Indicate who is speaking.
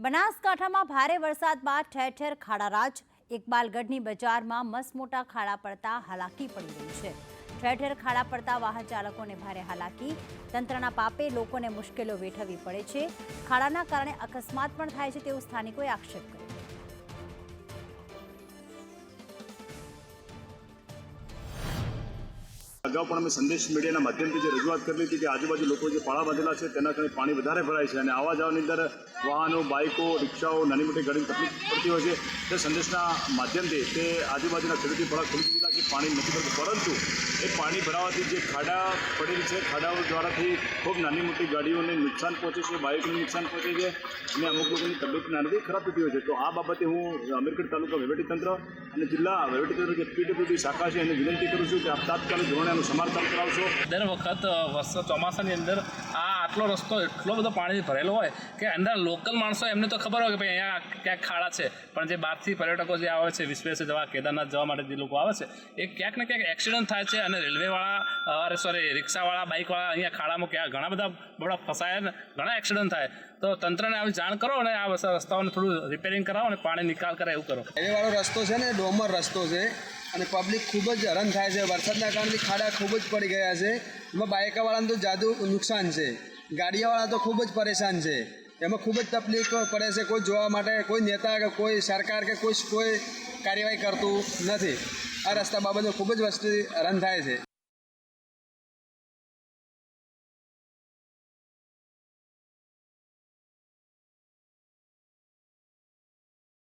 Speaker 1: બનાસકાંઠામાં ભારે વરસાદ બાદ ઠેર ઠેર ખાડારાજ। ઇકબાલગઢની બજારમાં મસમોટા ખાડા પડતા હાલાકી પડી રહી છે। ઠેર ઠેર ખાડા પડતા વાહન ચાલકોને ભારે હાલાકી, તંત્રના પાપે લોકોને મુશ્કેલીઓ વેઠવવી પડે છે। ખાડાના કારણે અકસ્માત પણ થાય છે તેવો સ્થાનિકોએ આક્ષેપ કર્યો।
Speaker 2: अगाऊ पण अमे संदेश मीडिया माध्यम से रजूआत करेली थी कि आजूबाजू लोग जो पाड़ा बांधेला है तेना कारणे पाणी वधारे भराय छे अने आवा जवानी अंदर वाहनों, बाइकों, रिक्षाओं, नानी मोटी गाड़ी तकलीफ पड़ती होय छे। ते संदेशना माध्यमथी ते आजूबाजूना खेडूतोए पड़ा खोली दीधा कि पाणी नथी भरतुं, परंतु ए पाणी भरावाथी जे खाड़ा पड़ेली छे खाड़ाओ द्वाराथी खूब नानी मोटी गाड़ीओने नुकसान पहुंचे छे, बाइकने नुकसान पहुंचे छे अने अमुक लोकोनी तबीयत नानी खराब थती होय छे। तो आ बाबते हूँ अमीरगढ़ तालुका वहीवटीतंत्र अने जिल्ला वहीवटीतंत्र जे पीडब्ल्यूडी शाखा छे एने विनंती करूं छुं कि आप तात्कालिक धोरणे आनुं समारकाम करावशो।
Speaker 3: दर वखत ચોમાસાની અંદર આ આટલો રસ્તો એટલો બધો પાણી ભરેલો હોય કે અંદર લોકલ માણસો એમને તો ખબર હોય કે ભાઈ અહીંયા ક્યાંક ખાડા છે, પણ જે બહારથી પર્યટકો જે આવે છે વિશ્વેશ જવા, કેદારનાથ જવા માટે જે લોકો આવે છે એ ક્યાંક ને ક્યાંક એક્સિડન્ટ થાય છે અને રેલવેવાળા રિક્ષાવાળા, બાઇકવાળા અહીંયા ખાડામાં ક્યાં ઘણા બધા બડા ફસાયા ને ઘણા એક્સિડન્ટ થાય। તો તંત્રને આવી જાણ કરો અને આ રસ્તાઓને થોડું રિપેરિંગ કરાવો અને પાણી નિકાલ કરે એવું કરો।
Speaker 4: હાઈવેવાળો રસ્તો છે ને ડોમર રસ્તો છે અને પબ્લિક ખૂબ જ હેરાન થાય છે। વરસાદના કારણે ખાડા ખૂબ જ પડી ગયા છે। એમાં બાઇકવાળાને તો જાદુ નુકસાન છે, ગાડીવાળા તો ખૂબ જ પરેશાન છે। એમાં ખૂબ જ તકલીફ પડે છે। કોઈ જોવા માટે કોઈ નેતા કે કોઈ સરકાર કે કોઈ કાર્યવાહી કરતું નથી। આ રસ્તા બાબતે ખૂબ જ વસ્તી હેરાન થાય છે।